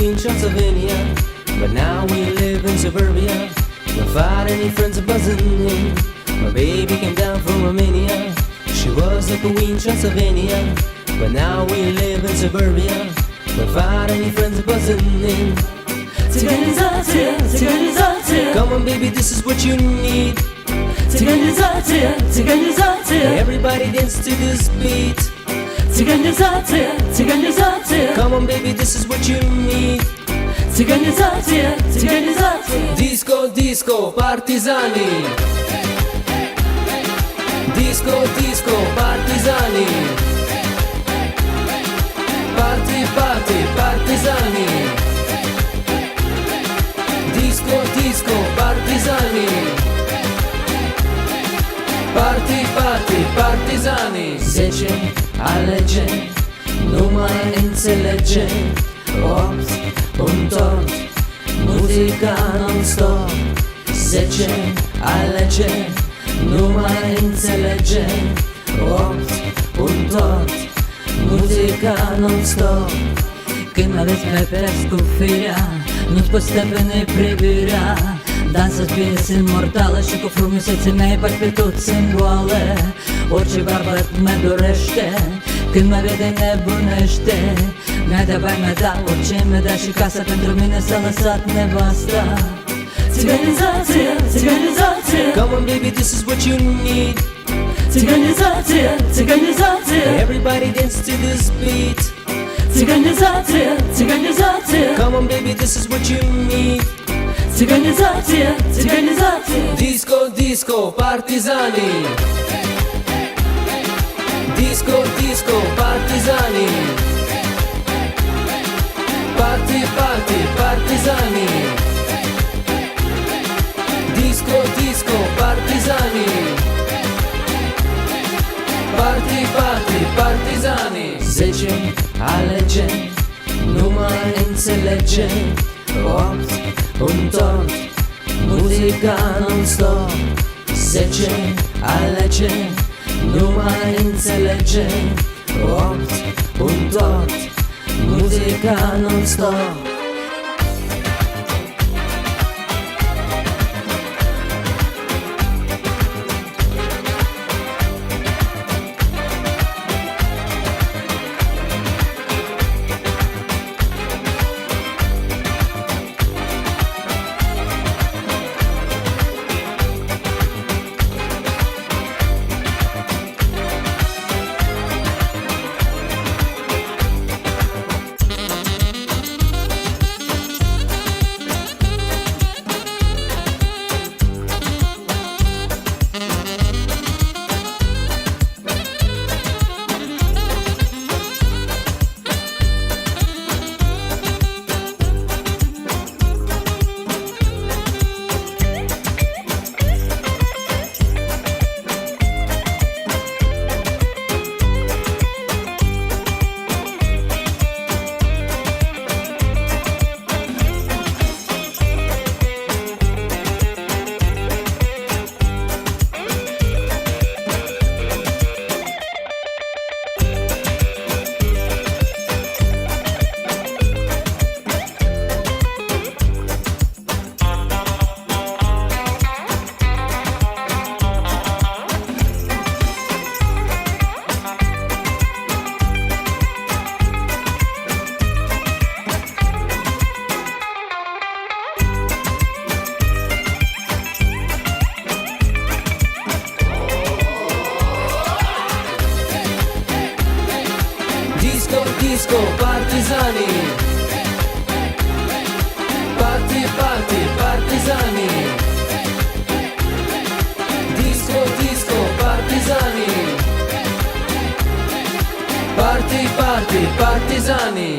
in Transylvania, but now we live in suburbia. Don't find any friends buzzing in. My baby came down from Romania. She was a queen Transylvania, but now we live in suburbia. Don't find any friends buzzing in. Cyganizacja, cyganizacja. Come on baby, this is what you need. Cyganizacja, cyganizacja. Everybody dance to this beat. Cyganizacja, cyganizacja. Come on baby, this is what you need. Cyganizacja, cyganizacja. Disco, disco, partizani. Disco, disco, partizani. Party, party, partizani. Disco, disco, partizani. Party, party, partizani. 10 alege, nu mai înțelege. 8 un tort, muzica non-stop. 10 alege, nu mai înțelege. 8 un tort, muzica non-stop. Când mă vezi mai pereți cu firea, nu-ți poți stăpâni privirea. Dansa-ți bine, sunt mortală și cu frumusețe mea îi pe toți în boală. Orice bărbat mă dorește, când mă vede nebunește. Mi-a de bani, mi-a da orice mi-a da, și casa pentru mine s-a lăsat nevasta. Cyganizacja, cyganizacja. Come on baby, this is what you need. Cyganizacja, cyganizacja. Everybody dance to this beat. Cyganizacja, cyganizacja. Come on baby, this is what you need. Cyganizacja, cyganizacja. Disco, disco, partizani. Disco, disco, partizani. Party, party, partizani. Disco, disco, partizani. Party, party, partizani. 10 alege, nu mai înțelege. 8 un tort, muzica non-stop. 10 alege, nu mai înțelege. 8 un tort, muzica non-stop. Disco, partizani. Party, party, partizani. Disco, disco, partizani. Party, party, partizani.